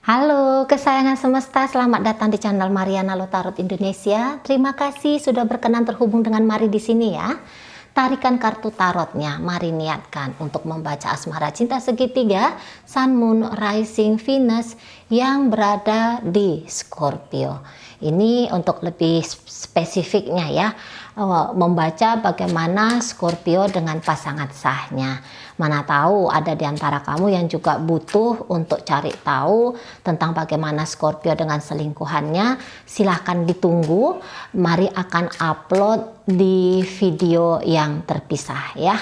Halo kesayangan semesta, selamat datang di channel Mariana Lotarot Indonesia. Terima kasih sudah berkenan terhubung dengan Mari di sini ya. Tarikan kartu tarotnya, mari niatkan untuk membaca asmara cinta segitiga Sun, Moon, Rising, Venus yang berada di Scorpio. Ini untuk lebih spesifiknya ya, membaca bagaimana Scorpio dengan pasangan sahnya. Mana tahu ada di antara kamu yang juga butuh untuk cari tahu tentang bagaimana Scorpio dengan selingkuhannya. Silahkan ditunggu, mari akan upload di video yang terpisah ya.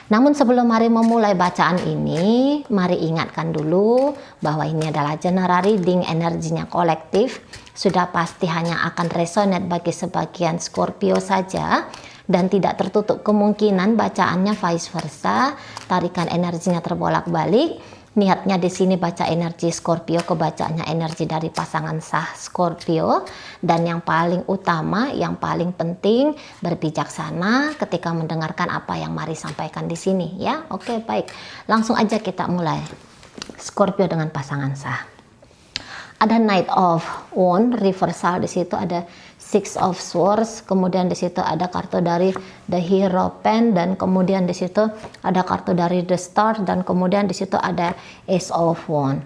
Namun sebelum mari memulai bacaan ini, mari ingatkan dulu bahwa ini adalah general reading, energinya kolektif. Sudah pasti hanya akan resonate bagi sebagian Scorpio saja dan tidak tertutup kemungkinan bacaannya vice versa. Tarikan energinya terbolak-balik. Niatnya di sini baca energi Scorpio, kebacaannya energi dari pasangan sah Scorpio. Dan yang paling utama, yang paling penting, berbijaksana ketika mendengarkan apa yang Mari sampaikan di sini ya. Oke, baik. Langsung aja kita mulai. Scorpio dengan pasangan sah. Ada Knight of Wands reversal, di situ ada Six of Swords, kemudian di situ ada kartu dari The Hierophant, dan kemudian di situ ada kartu dari The Star, dan kemudian di situ ada Ace of Wands.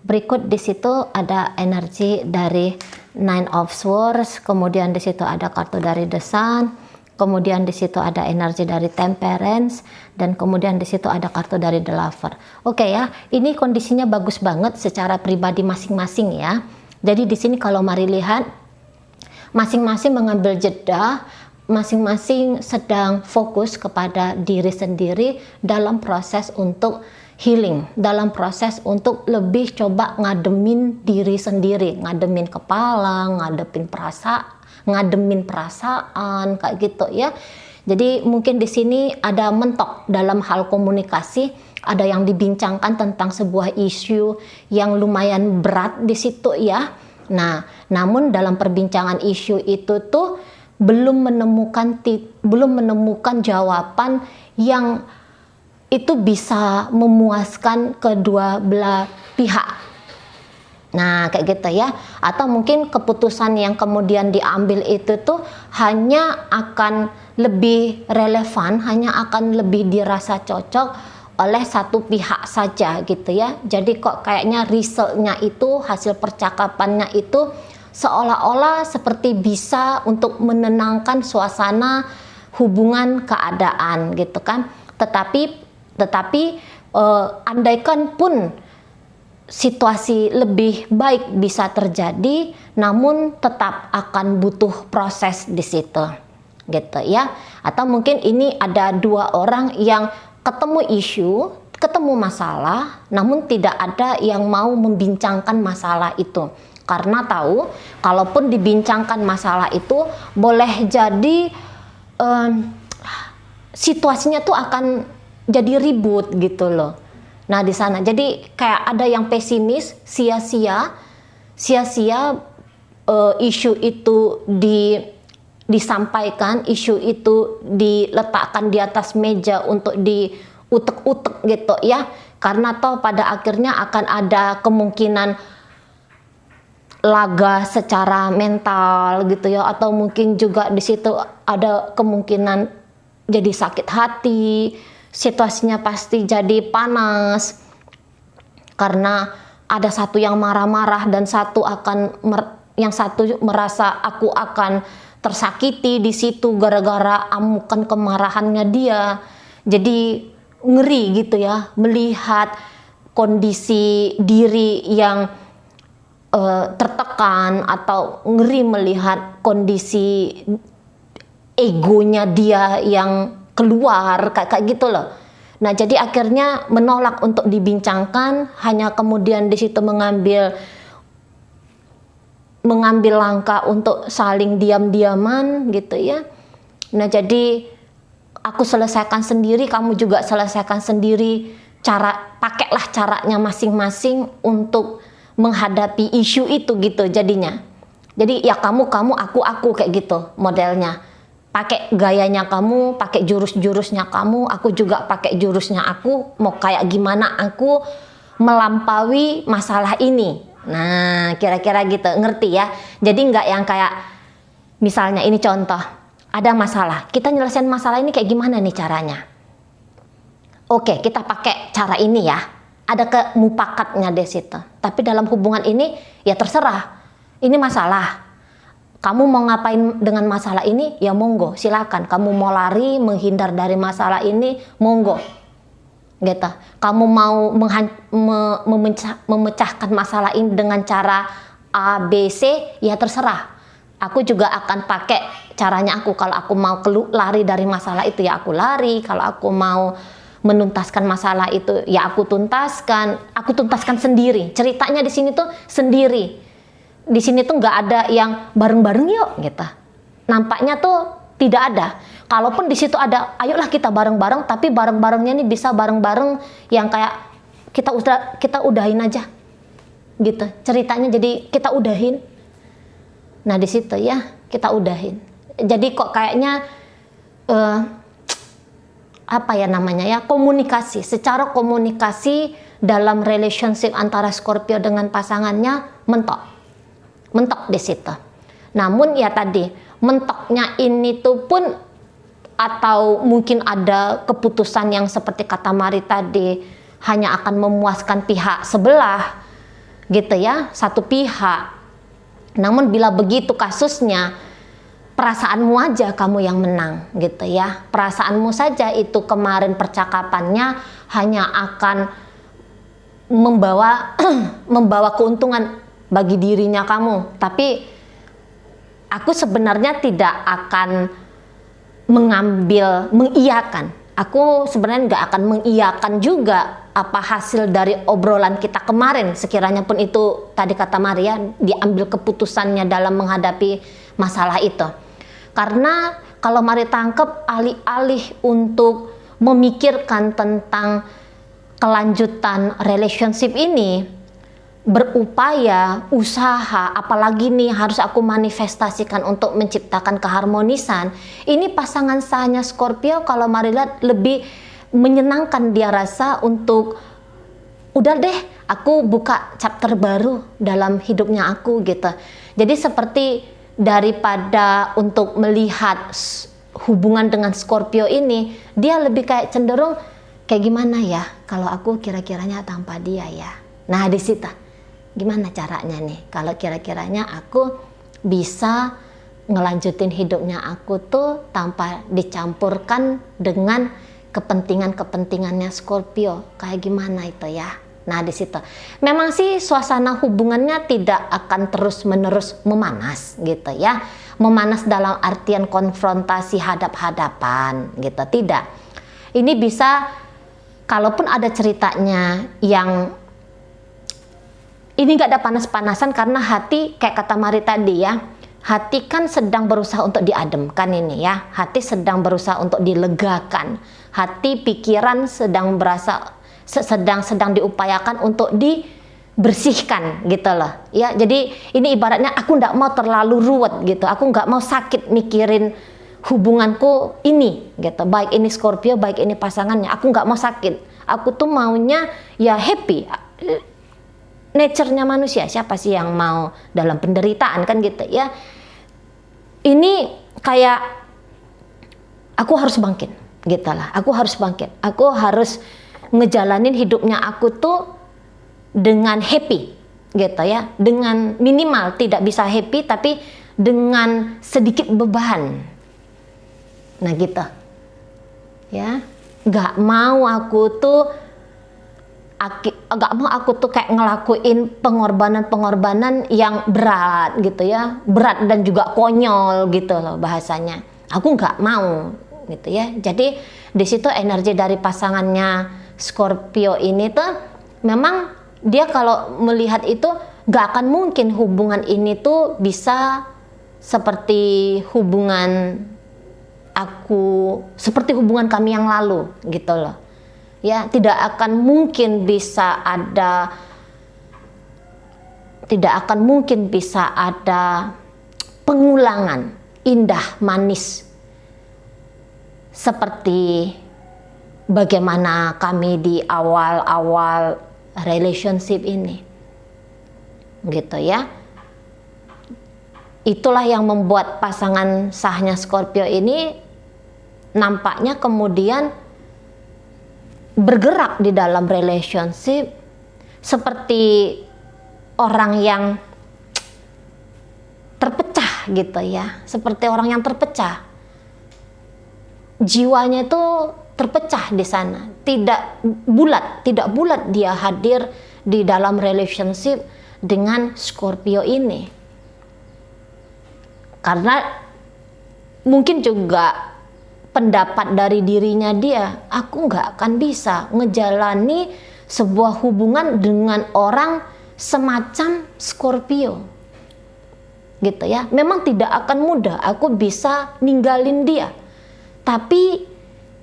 Berikut di situ ada energi dari Nine of Swords, kemudian di situ ada kartu dari The Sun, kemudian di situ ada energi dari Temperance, dan kemudian di situ ada kartu dari The Lover. Oke ya, ini kondisinya bagus banget secara pribadi masing-masing ya. Jadi di sini kalau mari lihat, masing-masing mengambil jeda, masing-masing sedang fokus kepada diri sendiri dalam proses untuk healing, dalam proses untuk lebih coba ngademin diri sendiri, ngademin kepala, ngademin perasaan kayak gitu ya. Jadi mungkin di sini ada mentok dalam hal komunikasi, ada yang dibincangkan tentang sebuah isu yang lumayan berat di situ ya. Nah, namun dalam perbincangan isu itu tuh belum menemukan jawaban yang itu bisa memuaskan kedua belah pihak. Nah, kayak gitu ya. Atau mungkin keputusan yang kemudian diambil itu tuh hanya akan lebih relevan, hanya akan lebih dirasa cocok oleh satu pihak saja gitu ya. Jadi kok kayaknya resultnya itu, hasil percakapannya itu seolah-olah seperti bisa untuk menenangkan suasana hubungan keadaan gitu kan. Tetapi andaikan pun situasi lebih baik bisa terjadi, namun tetap akan butuh proses di situ gitu ya. Atau mungkin ini ada dua orang yang ketemu isu, ketemu masalah, namun tidak ada yang mau membincangkan masalah itu. Karena tahu, kalaupun dibincangkan masalah itu, boleh jadi situasinya tuh akan jadi ribut gitu loh. Nah di sana, jadi kayak ada yang pesimis, sia-sia isu itu disampaikan, isu itu diletakkan di atas meja untuk diutek-utek gitu ya, karena toh pada akhirnya akan ada kemungkinan laga secara mental gitu ya, atau mungkin juga di situ ada kemungkinan jadi sakit hati, situasinya pasti jadi panas karena ada satu yang marah-marah dan yang satu merasa aku akan tersakiti di situ gara-gara amukan kemarahannya dia. Jadi ngeri gitu ya, melihat kondisi diri yang tertekan, atau ngeri melihat kondisi egonya dia yang keluar kayak gitu loh. Nah jadi akhirnya menolak untuk dibincangkan, hanya kemudian di situ mengambil langkah untuk saling diam-diaman gitu ya. Nah jadi aku selesaikan sendiri, kamu juga selesaikan sendiri, pakailah caranya masing-masing untuk menghadapi isu itu gitu jadinya. Jadi ya kamu aku kayak gitu modelnya. Pakai gayanya kamu, pakai jurus-jurusnya kamu, aku juga pakai jurusnya aku. Mau kayak gimana aku melampaui masalah ini. Nah, kira-kira gitu, ngerti ya? Jadi nggak yang kayak, misalnya ini contoh, ada masalah, kita nyelesain masalah ini kayak gimana nih caranya? Oke, kita pakai cara ini ya. Ada kemupakatnya di situ. Tapi dalam hubungan ini ya terserah. Ini masalah. Kamu mau ngapain dengan masalah ini? Ya monggo, silakan. Kamu mau lari, menghindar dari masalah ini, monggo. Gitu. Kamu mau memecahkan masalah ini dengan cara A, B, C, ya terserah. Aku juga akan pakai caranya aku. Kalau aku mau lari dari masalah itu, ya aku lari. Kalau aku mau menuntaskan masalah itu, ya aku tuntaskan sendiri. Ceritanya di sini tuh sendiri. Di sini tuh nggak ada yang bareng-bareng yuk gitu. Nampaknya tuh tidak ada. Kalaupun di situ ada, ayolah kita bareng-bareng, tapi bareng-barengnya ini bisa bareng-bareng yang kayak kita udahin aja. Gitu. Ceritanya jadi kita udahin. Nah, di situ ya kita udahin. Jadi kok kayaknya apa ya namanya ya, komunikasi, secara komunikasi dalam relationship antara Scorpio dengan pasangannya mentok di situ. Namun ya tadi, mentoknya ini tuh pun, atau mungkin ada keputusan yang seperti kata Mari tadi, hanya akan memuaskan pihak sebelah gitu ya, satu pihak. Namun bila begitu kasusnya, perasaanmu aja kamu yang menang gitu ya. Perasaanmu saja itu kemarin percakapannya hanya akan membawa keuntungan bagi dirinya kamu. Tapi aku sebenarnya tidak akan mengiyakan. Aku sebenarnya nggak akan mengiyakan juga apa hasil dari obrolan kita kemarin. Sekiranya pun itu tadi kata Maria, diambil keputusannya dalam menghadapi masalah itu. Karena kalau Mari tangkap, alih-alih untuk memikirkan tentang kelanjutan relationship ini, berupaya, usaha, apalagi nih harus aku manifestasikan untuk menciptakan keharmonisan. Ini pasangan sahnya Scorpio kalau Mari lihat lebih menyenangkan, dia rasa untuk udah deh aku buka chapter baru dalam hidupnya aku gitu. Jadi seperti daripada untuk melihat hubungan dengan Scorpio ini, dia lebih kayak cenderung kayak gimana ya kalau aku kira-kiranya tanpa dia ya. Nah di situ gimana caranya nih kalau kira-kiranya aku bisa ngelanjutin hidupnya aku tuh tanpa dicampurkan dengan kepentingannya Scorpio, kayak gimana itu ya. Nah di situ memang sih suasana hubungannya tidak akan terus-menerus memanas gitu ya. Memanas dalam artian konfrontasi hadap-hadapan gitu, tidak. Ini bisa, kalaupun ada ceritanya yang ini nggak ada panas-panasan, karena hati kayak kata Mari tadi ya, hati kan sedang berusaha untuk diademkan ini ya. Hati sedang berusaha untuk dilegakan. Hati, pikiran sedang diupayakan untuk dibersihkan gitu loh ya. Jadi ini ibaratnya aku nggak mau terlalu ruwet gitu, aku nggak mau sakit mikirin hubunganku ini gitu, baik ini Scorpio baik ini pasangannya, aku nggak mau sakit, aku tuh maunya ya happy. Nature-nya manusia, siapa sih yang mau dalam penderitaan kan gitu ya. Ini kayak aku harus bangkit gitu lah, aku harus bangkit, aku harus ngejalanin hidupnya aku tuh dengan happy gitu ya, dengan minimal tidak bisa happy tapi dengan sedikit beban. Nah gitu ya, nggak mau aku tuh kayak ngelakuin pengorbanan yang berat gitu ya, berat dan juga konyol gitu loh bahasanya. Aku nggak mau gitu ya. Jadi di situ energi dari pasangannya Scorpio ini tuh memang dia kalau melihat itu gak akan mungkin hubungan ini tuh bisa seperti hubungan kami yang lalu gitu loh ya. Tidak akan mungkin bisa ada pengulangan indah manis seperti bagaimana kami di awal-awal relationship ini. gitu ya. Itulah yang membuat pasangan sahnya Scorpio ini nampaknya kemudian bergerak di dalam relationship seperti orang yang terpecah gitu ya, seperti orang yang terpecah. Jiwanya itu terpecah di sana, tidak bulat dia hadir di dalam relationship dengan Scorpio ini. Karena mungkin juga pendapat dari dirinya dia, aku nggak akan bisa ngejalani sebuah hubungan dengan orang semacam Scorpio. Gitu ya. Memang tidak akan mudah aku bisa ninggalin dia. Tapi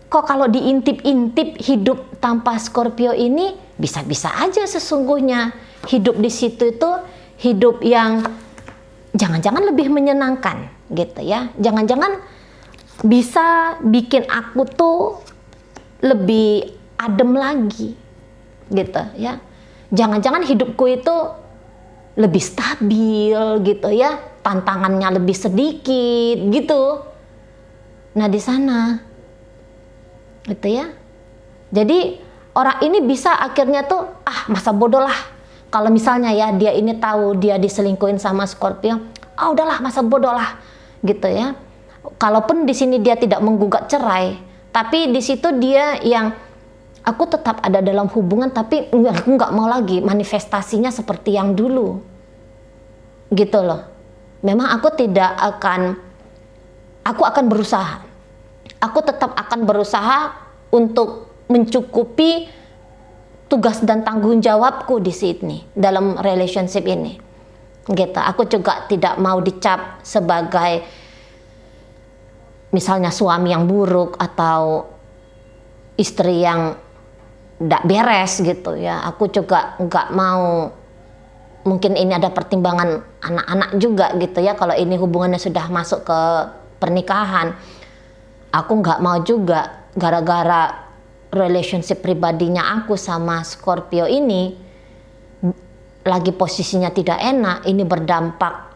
kok kalau diintip-intip hidup tanpa Scorpio ini bisa-bisa aja sesungguhnya. Hidup di situ itu hidup yang jangan-jangan lebih menyenangkan gitu ya. Jangan-jangan bisa bikin aku tuh lebih adem lagi gitu ya. Jangan-jangan hidupku itu lebih stabil gitu ya. Tantangannya lebih sedikit gitu. Nah di sana gitu ya. Jadi orang ini bisa akhirnya tuh masa bodoh lah. Kalau misalnya ya dia ini tahu dia diselingkuhin sama Scorpio, udahlah masa bodoh lah gitu ya. Kalaupun di sini dia tidak menggugat cerai, tapi di situ dia yang aku tetap ada dalam hubungan tapi aku nggak mau lagi manifestasinya seperti yang dulu. Gitu loh. Memang aku akan berusaha. Aku tetap akan berusaha untuk mencukupi tugas dan tanggung jawabku di sini dalam relationship ini. Gitu. Aku juga tidak mau dicap sebagai misalnya suami yang buruk atau istri yang tidak beres gitu ya. Aku juga nggak mau, mungkin ini ada pertimbangan anak-anak juga gitu ya. Kalau ini hubungannya sudah masuk ke pernikahan, aku nggak mau juga gara-gara relationship pribadinya aku sama Scorpio ini lagi posisinya tidak enak, ini berdampak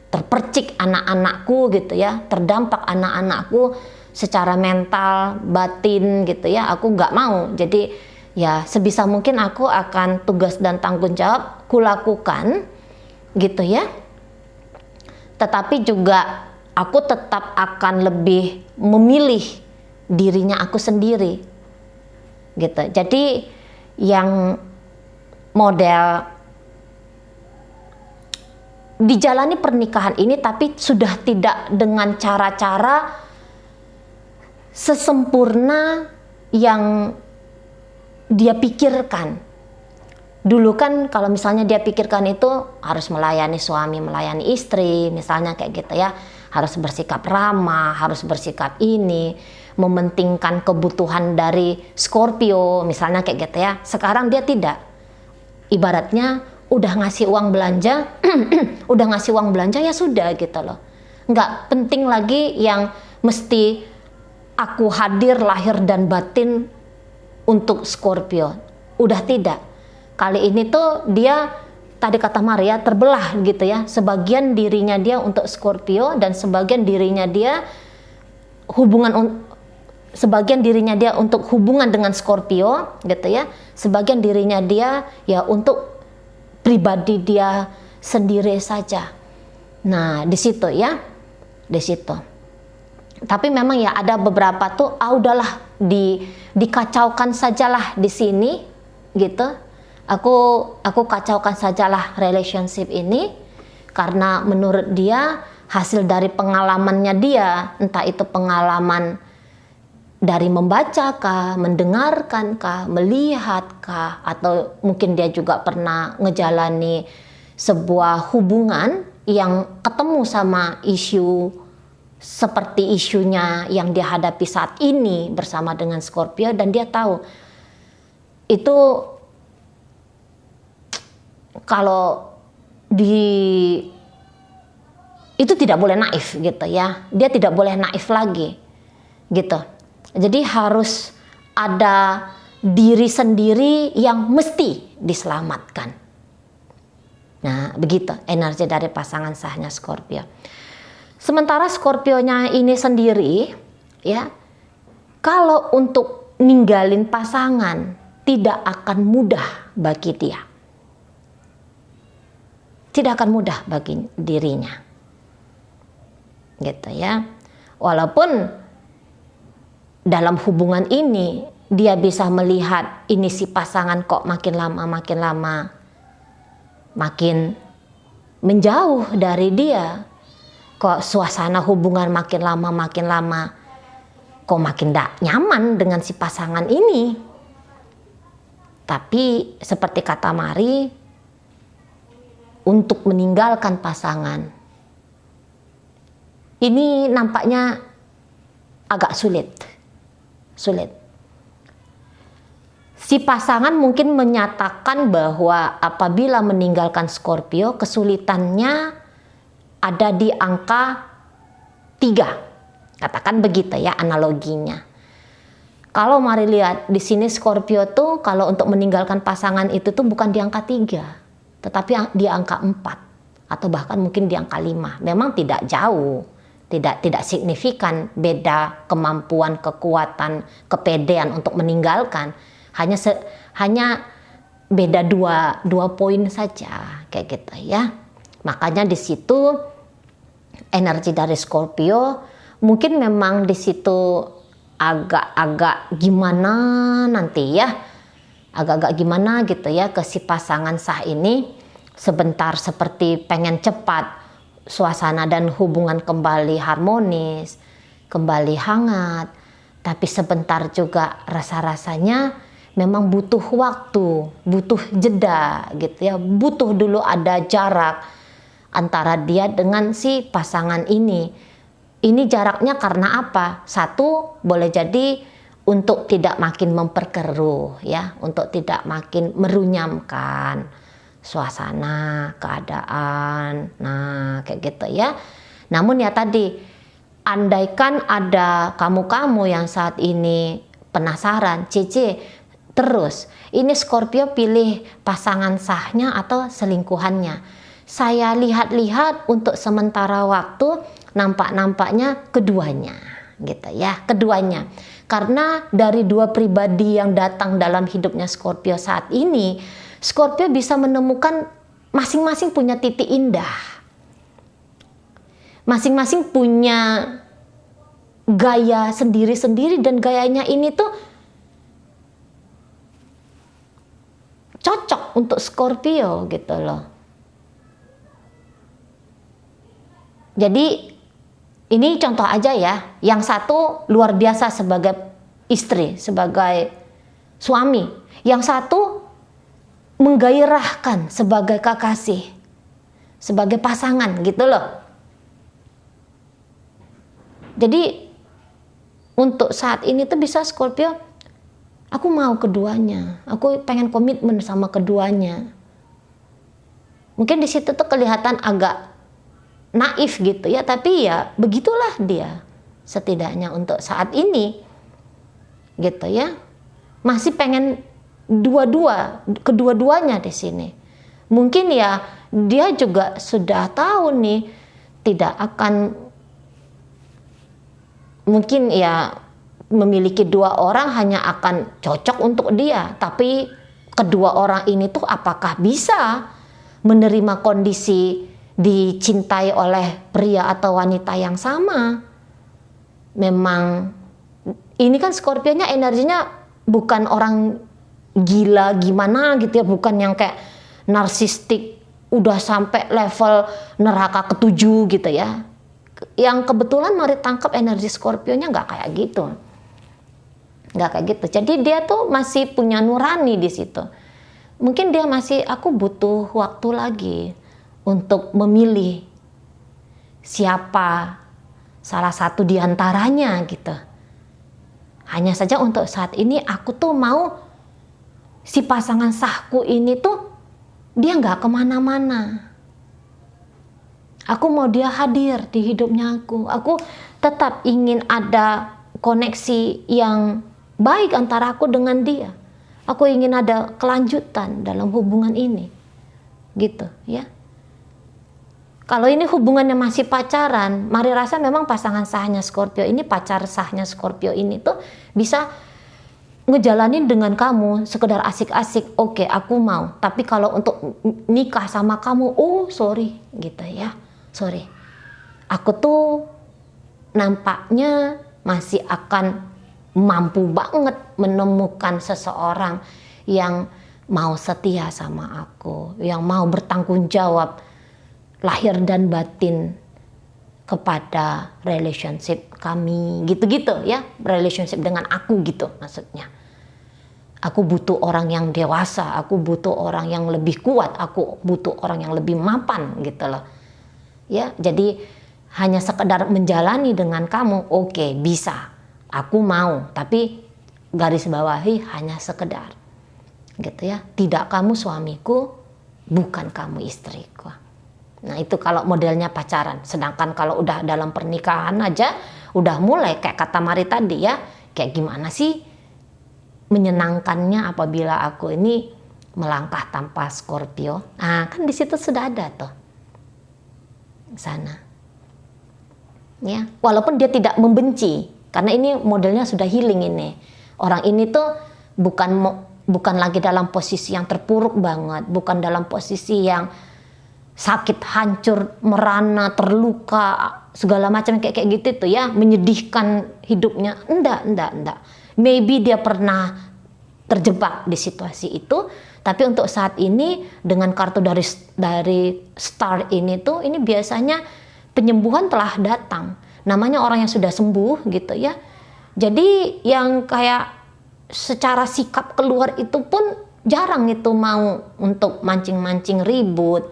terpercik anak-anakku gitu ya, terdampak anak-anakku secara mental, batin gitu ya. Aku nggak mau. Jadi ya sebisa mungkin aku akan tugas dan tanggung jawab kulakukan gitu ya. Tetapi juga aku tetap akan lebih memilih dirinya aku sendiri gitu. Jadi yang model dijalani pernikahan ini tapi sudah tidak dengan cara-cara sesempurna yang dia pikirkan. Dulu kan kalau misalnya dia pikirkan itu harus melayani suami, melayani istri, misalnya kayak gitu ya. Harus bersikap ramah, harus bersikap ini, mementingkan kebutuhan dari Scorpio, misalnya kayak gitu ya. Sekarang dia tidak. Ibaratnya udah ngasih uang belanja, udah ngasih uang belanja ya sudah gitu loh. Nggak penting lagi yang mesti aku hadir lahir dan batin untuk Scorpio. Udah tidak. Kali ini tuh dia, tadi kata Maria, terbelah gitu ya. Sebagian dirinya dia untuk Scorpio dan sebagian dirinya dia untuk hubungan dengan Scorpio gitu ya. Sebagian dirinya dia ya untuk pribadi dia sendiri saja. Nah, di situ ya. Di situ. Tapi memang ya ada beberapa tuh udahlah dikacaukan sajalah di sini gitu. Aku kacaukan sajalah relationship ini karena menurut dia hasil dari pengalamannya dia, entah itu pengalaman dari membaca kah, mendengarkan kah, melihat kah, atau mungkin dia juga pernah ngejalani sebuah hubungan yang ketemu sama isu seperti isunya yang dia hadapi saat ini bersama dengan Scorpio, dan dia tahu itu kalau itu tidak boleh naif gitu ya. Dia tidak boleh naif lagi gitu. Jadi harus ada diri sendiri yang mesti diselamatkan. Nah, begitu energi dari pasangan sahnya Scorpio. Sementara Scorpionya ini sendiri, ya, kalau untuk ninggalin pasangan tidak akan mudah bagi dia. Tidak akan mudah bagi dirinya. Gitu ya. Walaupun dalam hubungan ini dia bisa melihat ini si pasangan kok makin lama makin menjauh dari dia. Kok suasana hubungan makin lama kok makin tidak nyaman dengan si pasangan ini. Tapi seperti kata Mari, untuk meninggalkan pasangan ini nampaknya agak sulit. Si pasangan mungkin menyatakan bahwa apabila meninggalkan Scorpio, kesulitannya ada di angka 3. Katakan begitu ya analoginya. Kalau Mari lihat di sini Scorpio tuh kalau untuk meninggalkan pasangan itu tuh bukan di angka 3, tetapi di angka 4 atau bahkan mungkin di angka 5. Memang tidak jauh. Tidak signifikan beda kemampuan, kekuatan, kepedean untuk meninggalkan. Hanya beda dua poin saja kayak gitu ya. Makanya di situ energi dari Scorpio mungkin memang di situ agak-agak gimana nanti ya. Agak-agak gimana gitu ya ke si pasangan sah ini, sebentar seperti pengen cepat suasana dan hubungan kembali harmonis, kembali hangat, tapi sebentar juga rasa-rasanya memang butuh waktu, butuh jeda gitu ya, butuh dulu ada jarak antara dia dengan si pasangan ini. Ini jaraknya karena apa? Satu, boleh jadi untuk tidak makin memperkeruh ya, untuk tidak makin merunyamkan suasana, keadaan, nah kayak gitu ya. Namun ya tadi, andaikan ada kamu-kamu yang saat ini penasaran, Cece, terus ini Scorpio pilih pasangan sahnya atau selingkuhannya. Saya lihat-lihat untuk sementara waktu nampaknya keduanya, gitu ya, keduanya. Karena dari dua pribadi yang datang dalam hidupnya Scorpio saat ini, Scorpio bisa menemukan masing-masing punya titik indah. Masing-masing punya gaya sendiri-sendiri dan gayanya ini tuh cocok untuk Scorpio gitu loh. Jadi ini contoh aja ya. Yang satu luar biasa sebagai istri, sebagai suami. Yang satu menggairahkan sebagai kekasih, sebagai pasangan gitu loh. Jadi untuk saat ini tuh bisa Scorpio, aku mau keduanya, aku pengen komitmen sama keduanya. Mungkin di situ tuh kelihatan agak naif gitu ya, tapi ya begitulah dia setidaknya untuk saat ini gitu ya. Masih pengen kedua-duanya di sini. Mungkin ya dia juga sudah tahu nih tidak akan mungkin ya memiliki dua orang hanya akan cocok untuk dia, tapi kedua orang ini tuh apakah bisa menerima kondisi dicintai oleh pria atau wanita yang sama? Memang ini kan Scorpio-nya energinya bukan orang gila gimana gitu ya, bukan yang kayak narsistik udah sampai level neraka ketujuh gitu ya. Yang kebetulan Mari tangkap energi Scorpio-nya nggak kayak gitu, nggak kayak gitu. Jadi dia tuh masih punya nurani di situ. Mungkin dia masih, aku butuh waktu lagi untuk memilih siapa salah satu di antaranya gitu. Hanya saja untuk saat ini aku tuh mau si pasangan sahku ini tuh dia nggak kemana-mana. Aku mau dia hadir di hidupnya aku. Aku tetap ingin ada koneksi yang baik antara aku dengan dia. Aku ingin ada kelanjutan dalam hubungan ini. Gitu ya. Kalau ini hubungannya masih pacaran, Mari rasa memang pasangan sahnya Scorpio ini, pacar sahnya Scorpio ini tuh bisa ngejalanin dengan kamu sekedar asik-asik, oke, aku mau. Tapi kalau untuk nikah sama kamu, oh sorry gitu ya, sorry. Aku tuh nampaknya masih akan mampu banget menemukan seseorang yang mau setia sama aku, yang mau bertanggung jawab lahir dan batin kepada relationship kami, gitu-gitu ya, relationship dengan aku gitu maksudnya. Aku butuh orang yang dewasa, aku butuh orang yang lebih kuat, aku butuh orang yang lebih mapan gitu loh. Ya, jadi hanya sekedar menjalani dengan kamu, oke, bisa, aku mau, tapi garis bawahi hanya sekedar gitu ya, tidak kamu suamiku, bukan kamu istriku. Nah itu kalau modelnya pacaran. Sedangkan kalau udah dalam pernikahan aja udah mulai kayak kata Mari tadi ya, kayak gimana sih menyenangkannya apabila aku ini melangkah tanpa Scorpio. Nah kan di situ sudah ada tuh sana ya, walaupun dia tidak membenci, karena ini modelnya sudah healing ini. Orang ini tuh bukan lagi dalam posisi yang terpuruk banget, bukan dalam posisi yang sakit, hancur, merana, terluka, segala macam kayak gitu tuh ya, menyedihkan hidupnya. Enggak. Maybe dia pernah terjebak di situasi itu, tapi untuk saat ini dengan kartu dari Star ini tuh, ini biasanya penyembuhan telah datang. Namanya orang yang sudah sembuh gitu ya. Jadi yang kayak secara sikap keluar itu pun jarang itu mau untuk mancing-mancing ribut,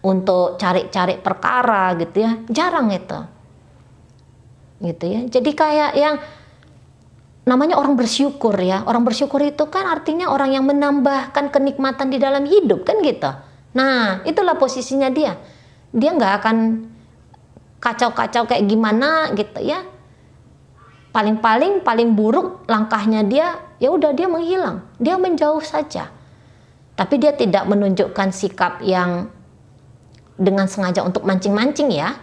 untuk cari-cari perkara gitu ya, jarang itu gitu ya. Jadi kayak yang namanya orang bersyukur ya, orang bersyukur itu kan artinya orang yang menambahkan kenikmatan di dalam hidup kan gitu. Nah itulah posisinya dia nggak akan kacau-kacau kayak gimana gitu ya. Paling buruk langkahnya dia, ya udah dia menghilang, dia menjauh saja. Tapi dia tidak menunjukkan sikap yang dengan sengaja untuk mancing-mancing ya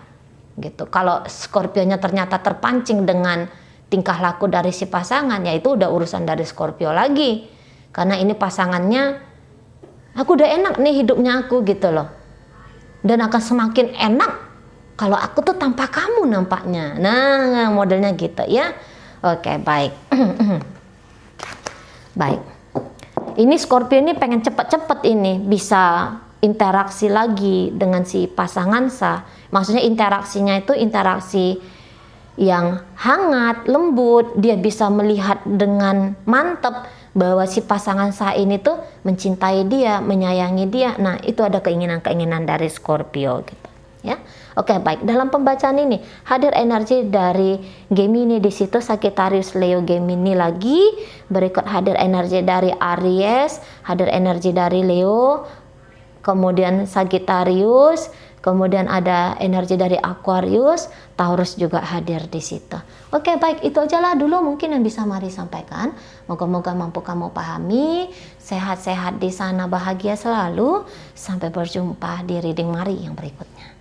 gitu. Kalau Scorpio-nya ternyata terpancing dengan tingkah laku dari si pasangan, ya itu udah urusan dari Scorpio lagi, karena ini pasangannya, aku udah enak nih hidupnya aku gitu loh, dan akan semakin enak kalau aku tuh tanpa kamu nampaknya. Nah modelnya gitu ya. Oke, baik. Baik, ini Scorpio ini pengen cepet-cepet ini bisa interaksi lagi dengan si pasangan sah. Maksudnya interaksinya itu interaksi yang hangat, lembut. Dia bisa melihat dengan mantap bahwa si pasangan sah ini tuh mencintai dia, menyayangi dia. Nah itu ada keinginan-keinginan dari Scorpio gitu ya. Oke, baik. Dalam pembacaan ini hadir energi dari Gemini di situ, Sagittarius, Leo, Gemini lagi. Berikut hadir energi dari Aries, hadir energi dari Leo, kemudian Sagittarius, kemudian ada energi dari Aquarius, Taurus juga hadir di situ. Oke, baik, itu aja lah dulu mungkin yang bisa Mari sampaikan. Moga-moga mampu kamu pahami. Sehat-sehat di sana, bahagia selalu. Sampai berjumpa di reading Mari yang berikutnya.